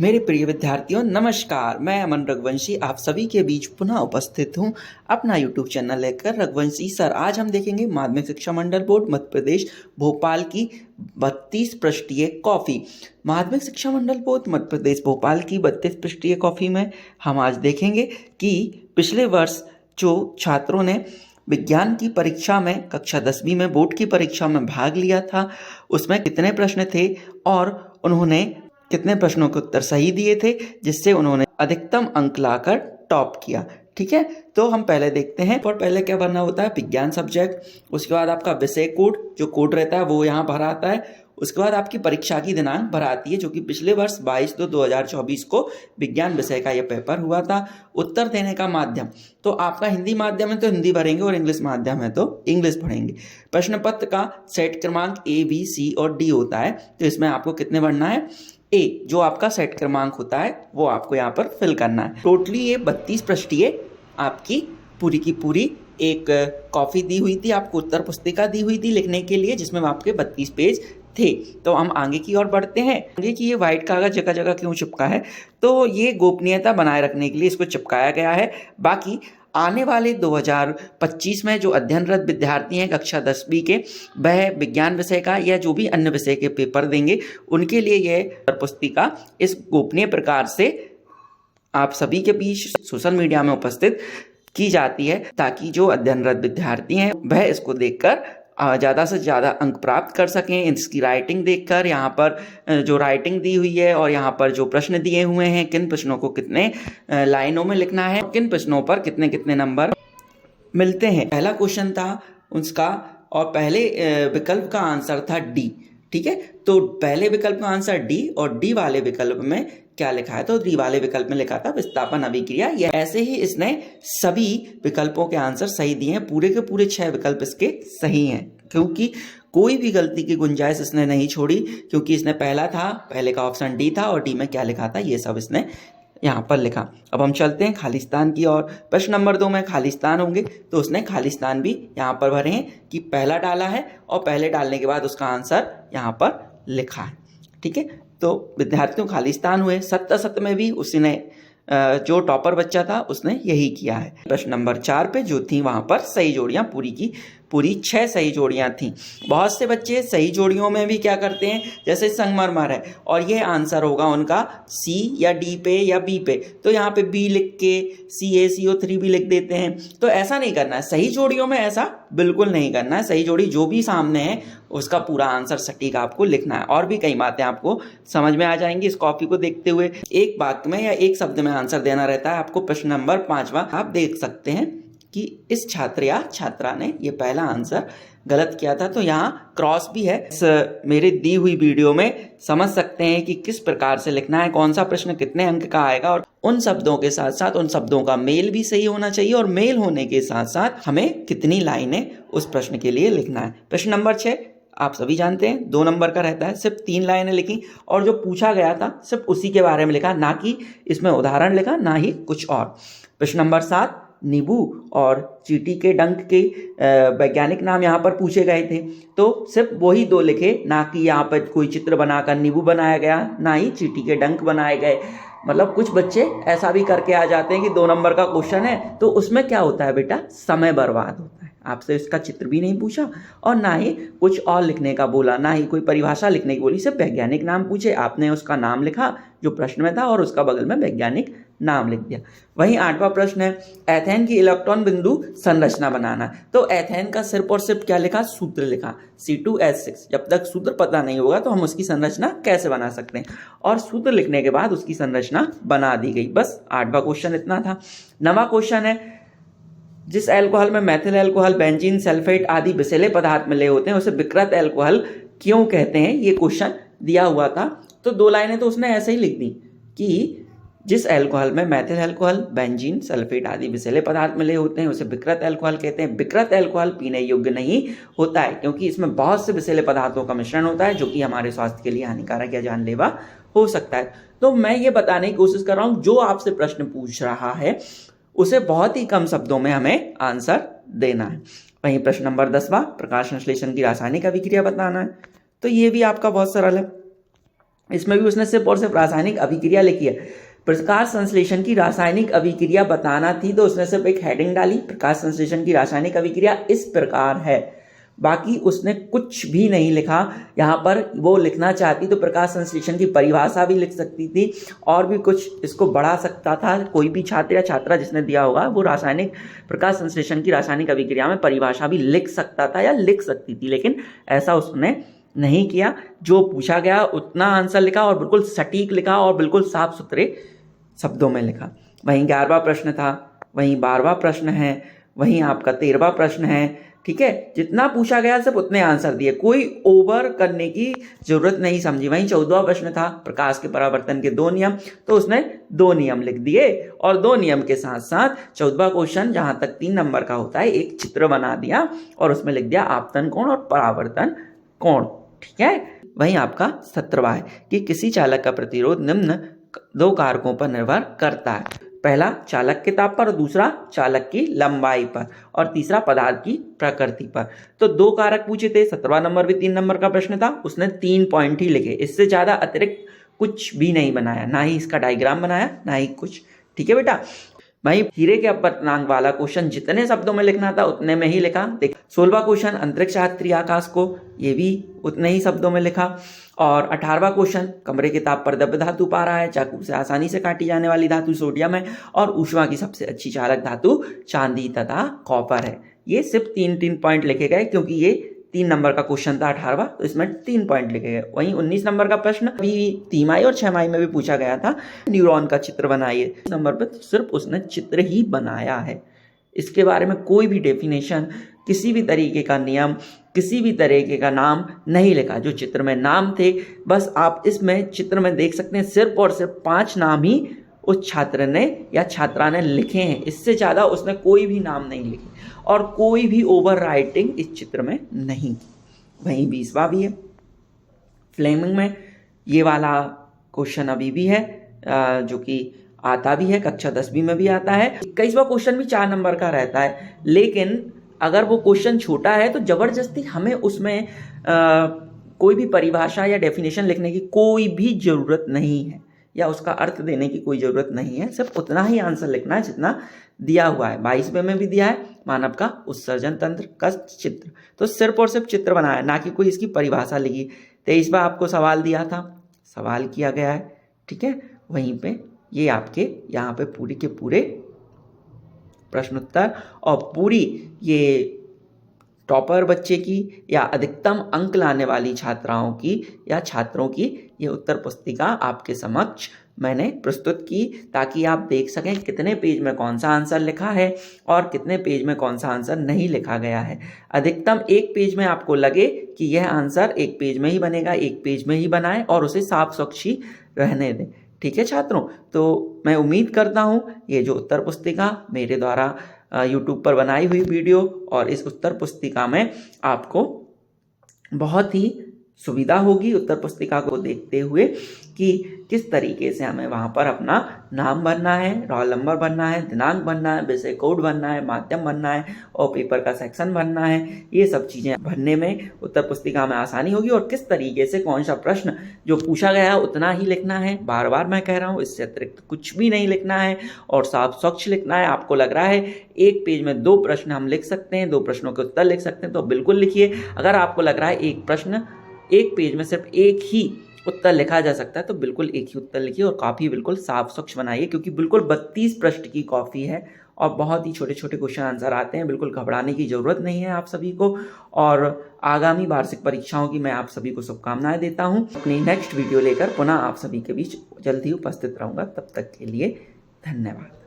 मेरे प्रिय विद्यार्थियों नमस्कार। मैं अमन रघुवंशी आप सभी के बीच पुनः उपस्थित हूं अपना यूट्यूब चैनल लेकर रघुवंशी सर। आज हम देखेंगे माध्यमिक शिक्षा मंडल बोर्ड मध्य प्रदेश भोपाल की 32 पृष्ठीय कॉपी। माध्यमिक शिक्षा मंडल बोर्ड मध्य प्रदेश भोपाल की 32 पृष्ठीय कॉपी में हम आज देखेंगे कि पिछले वर्ष जो छात्रों ने विज्ञान की परीक्षा में कक्षा 10वीं में बोर्ड की परीक्षा में भाग लिया था उसमें कितने प्रश्न थे और उन्होंने कितने प्रश्नों के उत्तर सही दिए थे, जिससे उन्होंने अधिकतम अंक लाकर टॉप किया। ठीक है, तो हम पहले देखते हैं। और पहले क्या भरना होता है, विज्ञान सब्जेक्ट, उसके बाद आपका विषय कोड जो कोड रहता है वो यहाँ भरा आता है। उसके बाद आपकी परीक्षा की दिनांक भरा आती है, जो कि पिछले वर्ष 22/2/2024 को विज्ञान विषय का यह पेपर हुआ था। उत्तर देने का माध्यम, तो आपका हिंदी माध्यम है तो हिंदी भरेंगे और इंग्लिश माध्यम है तो इंग्लिश भरेंगे। प्रश्न पत्र का सेट क्रमांक A, B, C और D होता है, तो इसमें आपको कितने भरना है, A जो आपका सेट क्रमांक होता है वो आपको यहाँ पर फिल करना है। टोटली ये 32 पृष्ठीय आपकी पूरी की पूरी एक कॉपी दी हुई थी, आपको उत्तर पुस्तिका दी हुई थी लिखने के लिए, जिसमें आपके 32 पेज थे। तो हम आगे की ओर बढ़ते हैं। आगे की ये व्हाइट कागज जगह जगह क्यों चिपका है, तो ये गोपनीयता बनाए रखने के लिए इसको चिपकाया गया है। बाकी आने वाले 2025 में जो अध्ययनरत विद्यार्थी हैं कक्षा 10वीं के, वह विज्ञान विषय का या जो भी अन्य विषय के पेपर देंगे उनके लिए यह पुस्तिका इस गोपनीय प्रकार से आप सभी के बीच सोशल मीडिया में उपस्थित की जाती है, ताकि जो अध्ययनरत विद्यार्थी हैं वह इसको देखकर ज़्यादा से ज़्यादा अंक प्राप्त कर सकें। इसकी राइटिंग देखकर, यहाँ पर जो राइटिंग दी हुई है और यहाँ पर जो प्रश्न दिए हुए हैं, किन प्रश्नों को कितने लाइनों में लिखना है, किन प्रश्नों पर कितने कितने नंबर मिलते हैं। पहला क्वेश्चन था उसका और पहले विकल्प का आंसर था डी। ठीक है, तो पहले विकल्प का आंसर डी और डी वाले विकल्प में क्या लिखा है, तो डी वाले विकल्प में लिखा था विस्थापन अभिक्रिया। यह ऐसे ही इसने सभी विकल्पों के आंसर सही दिए हैं, पूरे के पूरे 6 विकल्प इसके सही हैं, क्योंकि कोई भी गलती की गुंजाइश इसने नहीं छोड़ी, क्योंकि इसने पहले का ऑप्शन डी था और डी में क्या लिखा था ये सब इसने यहाँ पर लिखा। अब हम चलते हैं खालिस्तान की और प्रश्न नंबर 2 में खालिस्तान होंगे, तो उसने खालिस्तान भी यहाँ पर भरे हैं कि पहला डाला है और पहले डालने के बाद उसका आंसर यहाँ पर लिखा है। ठीक है, तो विद्यार्थियों खालिस्तान हुए। सत्य में भी उसने जो टॉपर बच्चा था उसने यही किया है। प्रश्न नंबर 4 पे जो थी वहाँ पर सही जोड़ियाँ पूरी की पूरी 6 सही जोड़ियाँ थी। बहुत से बच्चे सही जोड़ियों में भी क्या करते हैं, जैसे संगमरमर है और ये आंसर होगा उनका सी या डी पे या बी पे, तो यहाँ पे बी लिख के CaCO3 भी लिख देते हैं। तो ऐसा नहीं करना है, सही जोड़ियों में ऐसा बिल्कुल नहीं करना है। सही जोड़ी जो भी सामने है उसका पूरा आंसर सटीक आपको लिखना है। और भी कई बातें आपको समझ में आ जाएंगी इस कॉपी को देखते हुए। एक वाक्य में या एक शब्द में आंसर देना रहता है आपको। प्रश्न नंबर 5वां आप देख सकते हैं कि इस छात्र या छात्रा ने ये पहला आंसर गलत किया था, तो यहाँ क्रॉस भी है। इस मेरे दी हुई वीडियो में समझ सकते हैं कि किस प्रकार से लिखना है, कौन सा प्रश्न कितने अंक का आएगा, और उन शब्दों के साथ साथ उन शब्दों का मेल भी सही होना चाहिए और मेल होने के साथ साथ हमें कितनी लाइनें उस प्रश्न के लिए लिखना है। प्रश्न नंबर 6 आप सभी जानते हैं 2 नंबर का रहता है, सिर्फ 3 लाइनें लिखी और जो पूछा गया था सिर्फ उसी के बारे में लिखा, ना कि इसमें उदाहरण लिखा ना ही कुछ और। प्रश्न नंबर 7 नींबू और चींटी के डंक के वैज्ञानिक नाम यहाँ पर पूछे गए थे, तो सिर्फ वही 2 लिखे, ना कि यहाँ पर कोई चित्र बनाकर नींबू बनाया गया ना ही चींटी के डंक बनाए गए। मतलब कुछ बच्चे ऐसा भी करके आ जाते हैं कि 2 नंबर का क्वेश्चन है तो उसमें क्या होता है बेटा, समय बर्बाद होता है। आपसे इसका चित्र भी नहीं पूछा और ना ही कुछ और लिखने का बोला, ना ही कोई परिभाषा लिखने की बोली, सिर्फ वैज्ञानिक नाम पूछे, आपने उसका नाम लिखा जो प्रश्न में था और उसका बगल में वैज्ञानिक नाम लिख दिया। वहीं 8वां प्रश्न है एथेन की इलेक्ट्रॉन बिंदु संरचना बनाना, तो एथेन का सिर्फ और सिर्फ क्या लिखा, सूत्र लिखा C2H6। जब तक सूत्र पता नहीं होगा तो हम उसकी संरचना कैसे बना सकते हैं, और सूत्र लिखने के बाद उसकी संरचना बना दी गई। बस 8वां क्वेश्चन इतना था। 9वां क्वेश्चन है जिस अल्कोहल में मैथिल अल्कोहल, बेंजीन, सल्फेट आदि विषैले पदार्थ मिले होते हैं उसे विकृत अल्कोहल क्यों कहते हैं, ये क्वेश्चन दिया हुआ था। तो 2 लाइनें तो उसने ऐसे ही लिख दी कि जिस अल्कोहल में मैथिल अल्कोहल, बेंजीन, सल्फेट आदि विषैले पदार्थ मिले होते हैं उसे विकृत अल्कोहल कहते हैं। विकृत अल्कोहल पीने योग्य नहीं होता है, क्योंकि इसमें बहुत से विषैले पदार्थों का मिश्रण होता है जो कि हमारे स्वास्थ्य के लिए हानिकारक या जानलेवा हो सकता है। तो मैं ये बताने की कोशिश कर रहा हूँ, जो आपसे प्रश्न पूछ रहा है उसे बहुत ही कम शब्दों में हमें आंसर देना है। वहीं प्रश्न नंबर 10वां प्रकाश संश्लेषण की रासायनिक अभिक्रिया बताना है, तो ये भी आपका बहुत सरल है। इसमें भी उसने सिर्फ और सिर्फ रासायनिक अभिक्रिया लिखी है। प्रकाश संश्लेषण की रासायनिक अभिक्रिया बताना थी तो उसने सिर्फ एक हेडिंग डाली, प्रकाश संश्लेषण की रासायनिक अभिक्रिया इस प्रकार है। बाकी उसने कुछ भी नहीं लिखा। यहाँ पर वो लिखना चाहती तो प्रकाश संश्लेषण की परिभाषा भी लिख सकती थी और भी कुछ इसको बढ़ा सकता था। कोई भी छात्र या छात्रा जिसने दिया होगा वो रासायनिक प्रकाश संश्लेषण की रासायनिक अभिक्रिया में परिभाषा भी लिख सकता था या लिख सकती थी, लेकिन ऐसा उसने नहीं किया। जो पूछा गया उतना आंसर लिखा और बिल्कुल सटीक लिखा और बिल्कुल साफ सुथरे शब्दों में लिखा। वहीं 11वां प्रश्न था, वहीं 12वां प्रश्न है, वहीं आपका 13वां प्रश्न है। ठीक है, जितना पूछा गया सिर्फ उतने आंसर दिए, कोई ओवर करने की जरूरत नहीं समझी। वहीं 14वां प्रश्न था प्रकाश के परावर्तन के 2 नियम, तो उसने 2 नियम लिख दिए और 2 नियम के साथ साथ 14वां क्वेश्चन जहां तक 3 नंबर का होता है एक चित्र बना दिया और उसमें लिख दिया आपतन कोण और परावर्तन कोण। ठीक है, वहीं आपका 17वां है कि किसी चालक का प्रतिरोध निम्न 2 कारकों पर निर्भर करता है। पहला चालक के ताप पर और दूसरा चालक की लंबाई पर और तीसरा पदार्थ की प्रकृति पर। तो 2 कारक पूछे थे। 17वां नंबर भी 3 नंबर का प्रश्न था, उसने 3 पॉइंट ही लिखे, इससे ज्यादा अतिरिक्त कुछ भी नहीं बनाया, ना ही इसका डायग्राम बनाया ना ही कुछ। ठीक है बेटा, भाई हीरे के अपवर्तनांक वाला क्वेश्चन जितने शब्दों में लिखना था उतने में ही लिखा। देख 16वां क्वेश्चन अंतरिक्ष यात्री आकाश को, ये भी उतने ही शब्दों में लिखा। और 18वां क्वेश्चन कमरे के ताप पर द्रव्य धातु पा रहा है, चाकू से आसानी से काटी जाने वाली धातु सोडियम है और ऊष्मा की सबसे अच्छी चालक धातु चांदी तथा कॉपर है। ये सिर्फ 3 पॉइंट लिखे गए क्योंकि ये 3 नंबर का क्वेश्चन था 18वां, तो इसमें 3 पॉइंट लिखे गए। वहीं 19 नंबर का प्रश्न भी 3 और 6 में भी पूछा गया था, न्यूरॉन का चित्र बनाइए। इस नंबर पर सिर्फ उसने चित्र ही बनाया है, इसके बारे में कोई भी डेफिनेशन, किसी भी तरीके का नियम, किसी भी तरीके का नाम नहीं लिखा। जो चित्र में नाम थे बस आप इसमें चित्र में देख सकते हैं, सिर्फ और सिर्फ 5 नाम ही उस छात्र ने या छात्रा ने लिखे हैं, इससे ज़्यादा उसने कोई भी नाम नहीं लिखे और कोई भी ओवर राइटिंग इस चित्र में नहीं की। वहीं 20वां भी है फ्लेमिंग में, ये वाला क्वेश्चन अभी भी है जो कि आता भी है, कक्षा 10वीं में भी आता है। 21वां क्वेश्चन भी 4 नंबर का रहता है, लेकिन अगर वो क्वेश्चन छोटा है तो जबरदस्ती हमें उसमें कोई भी परिभाषा या डेफिनेशन लिखने की कोई भी ज़रूरत नहीं है या उसका अर्थ देने की कोई ज़रूरत नहीं है। सिर्फ उतना ही आंसर लिखना है जितना दिया हुआ है। 22वें में भी दिया है मानव का उत्सर्जन तंत्र का चित्र, तो सिर्फ और सिर्फ चित्र बनाया है, ना कि कोई इसकी परिभाषा लिखी। 23वां आपको सवाल दिया था, सवाल किया गया है। ठीक है, वहीं पे ये आपके यहाँ पे पूरी के पूरे प्रश्नोत्तर और पूरी ये टॉपर बच्चे की या अधिकतम अंक लाने वाली छात्राओं की या छात्रों की ये उत्तर पुस्तिका आपके समक्ष मैंने प्रस्तुत की, ताकि आप देख सकें कितने पेज में कौन सा आंसर लिखा है और कितने पेज में कौन सा आंसर नहीं लिखा गया है। अधिकतम 1 पेज में आपको लगे कि यह आंसर 1 पेज में ही बनेगा, 1 पेज में ही बनाएं और उसे साफ स्वच्छ ही रहने दें। ठीक है छात्रों, तो मैं उम्मीद करता हूँ ये जो उत्तर पुस्तिका मेरे द्वारा YouTube पर बनाई हुई वीडियो और इस उत्तर पुस्तिका में आपको बहुत ही सुविधा होगी उत्तर पुस्तिका को देखते हुए कि किस तरीके से हमें वहाँ पर अपना नाम भरना है, रोल नंबर भरना है, दिनांक भरना है, विषय कोड भरना है, माध्यम भरना है और पेपर का सेक्शन भरना है। ये सब चीज़ें भरने में उत्तर पुस्तिका में आसानी होगी और किस तरीके से कौन सा प्रश्न जो पूछा गया है उतना ही लिखना है। बार बार मैं कह रहा हूँ, इससे अतिरिक्त कुछ भी नहीं लिखना है और साफ स्वच्छ लिखना है। आपको लग रहा है 1 पेज में 2 प्रश्न हम लिख सकते हैं, 2 प्रश्नों के उत्तर लिख सकते हैं, तो बिल्कुल लिखिए। अगर आपको लग रहा है 1 प्रश्न 1 पेज में सिर्फ 1 ही उत्तर लिखा जा सकता है तो बिल्कुल 1 ही उत्तर लिखिए और कॉपी बिल्कुल साफ स्वच्छ बनाइए, क्योंकि बिल्कुल 32 पृष्ठ की कॉपी है और बहुत ही छोटे छोटे क्वेश्चन आंसर आते हैं। बिल्कुल घबराने की ज़रूरत नहीं है आप सभी को और आगामी वार्षिक परीक्षाओं की मैं आप सभी को शुभकामनाएं देता हूं। अपनी नेक्स्ट वीडियो लेकर पुनः आप सभी के बीच जल्द ही उपस्थित रहूंगा। तब तक के लिए धन्यवाद।